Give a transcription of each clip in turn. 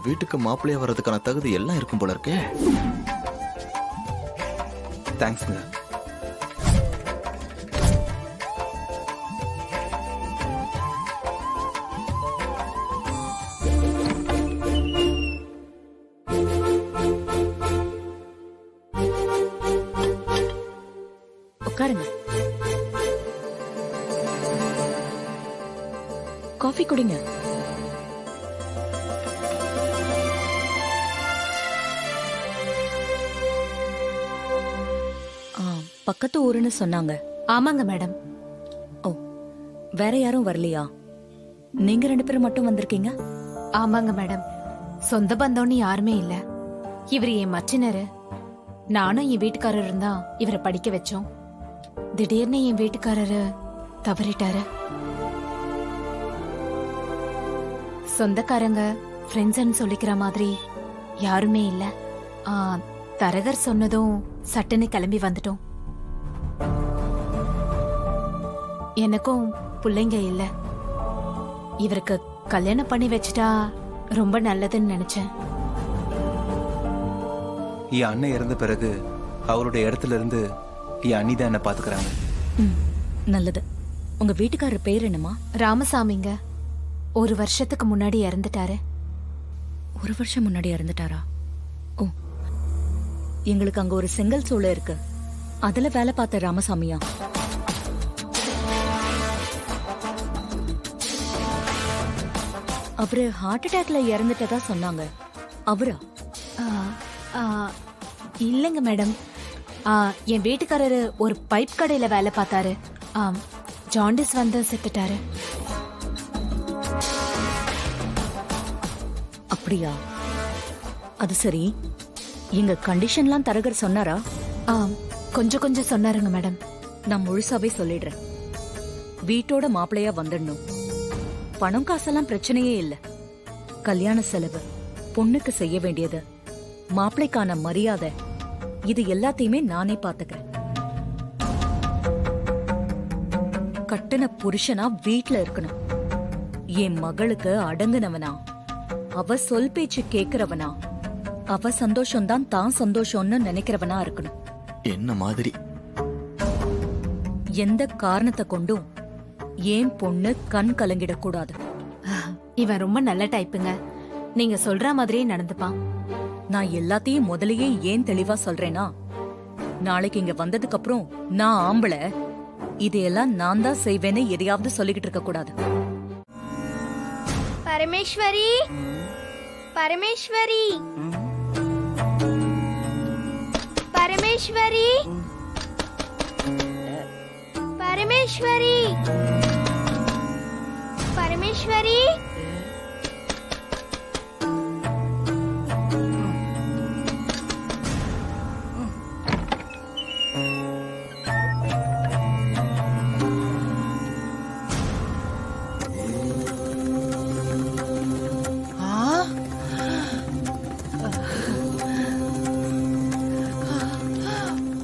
வீட்டுக்கு மாப்பிள்ளையா வர்றதுக்கான தகுதி எல்லாம் இருக்கும் போல இருக்கே. தேங்க்ஸ்ங்க. உட்காருங்க. காஃபி குடிங்க. பக்கத்து ஊருன்னு சொன்னாங்க. ஆமாங்க மேடம். ஓ, வேற யாரும் வரலையா? நீங்க 2 பேரும் மட்டும் வந்திருக்கீங்க? ஆமாங்க மேடம், சொந்த பந்தம்னு யாருமே இல்ல. இவர் என் மச்சினரு. நானும் என் வீட்டுக்காரரும் தான் இவரை படிக்க வச்சோம். திடீர்னு என் வீட்டுக்காரரு தவறிட்டாரு. சொந்தக்காரங்க ஃப்ரெண்ட்ஸ்ன்னு சொல்லிக்கிற மாதிரி யாருமே இல்ல. தரகர் சொன்னதும் சட்டுன்னு கிளம்பி வந்துட்டோம். எனக்கும் பிள்ளைங்க இல்ல. இவருக்கு கல்யாணம் பண்ணி வச்சுட்டா ரொம்ப நல்லதுன்னு நினைச்சேன். என் அண்ணன் இறந்த பிறகு அவருடைய இடத்துல இருந்து என் அண்ணி தான் என்ன பாத்துக்கிறாங்க. நல்லது. உங்க வீட்டுக்காரர் பேர் என்னமா? ராமசாமிங்க. 1 வருஷத்துக்கு முன்னாடி இறந்துட்டாரு. 1 வருஷம் முன்னாடி இறந்துட்டாரா? ஓ, எங்களுக்கு அங்க ஒரு செங்கல் சூளை இருக்கு. அதுல வேலை பார்த்த ராமசாமியா? அவரு ஹார்ட் அட்டாக்ல இறந்துட்டதா சொன்னாங்க. அவரா? இல்லைங்க மேடம், என் வீட்டுக்காரரு ஒரு பைப் கடையில வேலை பார்த்தாரு. ஜாண்டிஸ் வந்து செத்துட்டாரு. அப்படியா? அது சரி, எங்க கண்டிஷன்லாம் தரகர் சொன்னாரா? கொஞ்சம் கொஞ்சம் சொன்னாருங்க மேடம். நான் முழுசாவே சொல்லிடுறேன். வீட்டோட மாப்பிள்ளையா வந்துடணும். பணம் காசெல்லாம் பிரச்சனையே இல்ல. கல்யாண செலவு, பொண்ணுக்கு செய்ய வேண்டியது, மாப்பிள்ளைக்கான மரியாதை, இது எல்லாத்தையுமே நானே பாத்துக்கிறேன். கட்டுன புருஷனா வீட்ல இருக்கணும். என் மகளுக்கு அடங்குனவனா, அவ சொல் பேச்சு கேக்குறவனா, அவ சந்தோஷம்தான் தான் சந்தோஷம்னு நினைக்கிறவனா இருக்கணும். என்ன மாதிரி? எந்த காரணத்தை கொண்டும் ஏன் பொண்ணு கண் கலங்கிடக்கூடாது. இவன் ரொம்ப நல்ல டைப்புங்க. நீங்க சொல்ற மாதிரியே நடந்துப்பான். நான் எல்லாத்தையும் முதலையே ஏன் தெளிவா சொல்றேன்னா, நாளைக்கு இங்க வந்ததுக்கு அப்புறம் நான் ஆம்பளை, இதையெல்லாம் நான் தான் செய்வேன்னு எதையாவது சொல்லிக்கிட்டு இருக்க கூடாது. பரமேஸ்வரி, பரமேஸ்வரி, பரமேஸ்வரி, பரமேஸ்வரி, பரமேஸ்வரி.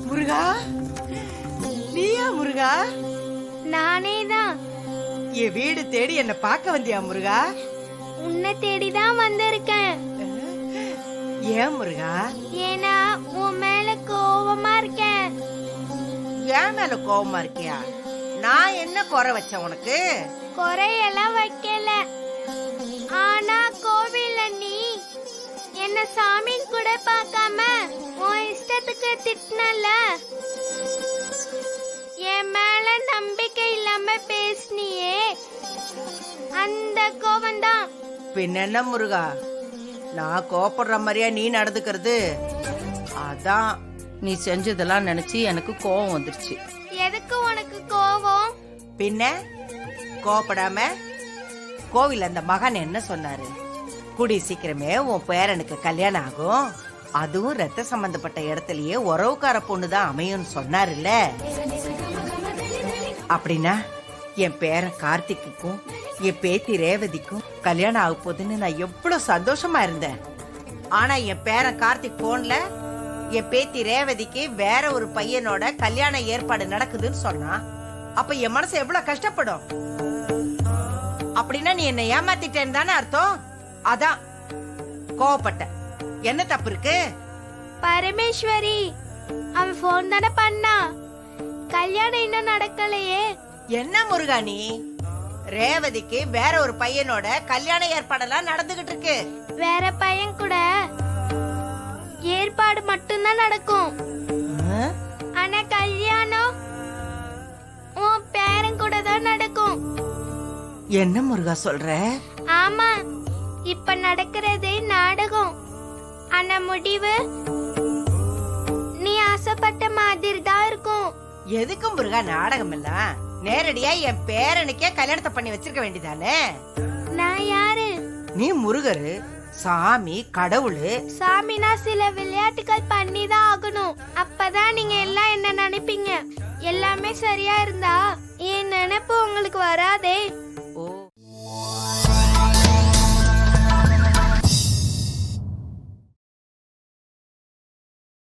முருகா, நீயா முருகா? நானே தான். என் வீடு தேடி என்ன பார்க்க வந்தியா முருகா? உன்னை தேடிதான் வந்திருக்கேன். ஏன் முருகா? ஏன்னா உன் மேல கோவமா இருக்கேன். ஏன் மேல கோவமா இருக்கியா? நான் என்ன குறை வச்சேன் உனக்கு? குறையெல்லாம் வைக்கல. ஆனா கோவில்ல நீ என்ன சாமின்னு கூட பார்க்காம உன் இஷ்டத்துக்கு திட்டினல, என் மேல நம்பிக்கை இல்லாம பேசினியே, அந்த கோவம்தான். பின்ன என்ன முருகா, நான் கோபப்படுற மாதிரியா நீ நடந்துக்கிறது? அதான் நீ செஞ்சதெல்லாம் நினைச்சு எனக்கு கோவம் வந்துருச்சு. எதுக்கு உனக்கு கோவம்? பின்ன கோபப்படாம கோவில் அந்த மகன் என்ன சொன்னாரு? கூடி சீக்கிரமே உன் பேரனுக்கு கல்யாணம் ஆகும், அதுவும் ரத்த சம்பந்தப்பட்ட இடத்துலயே உறவுக்கார பொண்ணுதான் அமையும் சொன்னாருல்ல. அப்படின்னா என் பேரன் கார்த்திக்குக்கும் என் பேத்தி ரேவதிக்கும் கல்யாணம் ஆக போகுதுன்னு நான் எவ்வளவு சந்தோஷமா இருந்தேன். ஆனா என் பேரன் கார்த்திக் போன்ல என் பேத்தி ரேவதிக்கு வேற ஒரு பையனோட கல்யாண ஏற்பாடு நடக்குதுன்னு சொன்னா, அப்ப என் மனசு எவ்வளவு கஷ்டப்படும். அப்படின்னா நீ என்ன ஏமாத்திட்டேன்னு தானே அர்த்தம்? அதான் கோவப்பட்ட. என்ன தப்பு இருக்கு? பரமேஸ்வரி அவன் போன் தானே பண்ணா, கல்யாணம் இன்னும் நடக்கலையே. என்ன முருகா நீ? ரேவதிக்கு வேற ஒரு பையனோட கல்யாண ஏற்பாடெல்லாம் நடந்துகிட்டு இருக்கு. வேற பையன் கூட ஏற்பாடு மட்டும்தான் நடக்கும். ஆ? ஆனா கல்யாணம் உன் பேரன் கூட தான் நடக்கும். என்ன முருகா சொல்ற? ஆமா, இப்ப நடக்கிறதே நாடகம். ஆனா முடிவு நீ ஆசைப்பட்ட மாதிரி தான் இருக்கும். எதுக்கு முருகா நாடகம் எல்லாம்? நேரடியா என் பேரனுக்கே கல்யாணத்தை பண்ணி வச்சிருக்க வேண்டியதானே? நான் யாரு? நீ முருகரு, சாமி, கடவுளு. சாமினா சில விளையாட்டுகள் பண்ணி தான் ஆகணும். அப்பதான் நீங்க எல்லாம் என்ன நினைப்பீங்க. எல்லாமே சரியா இருந்தா என் நினைப்பு உங்களுக்கு வராதே.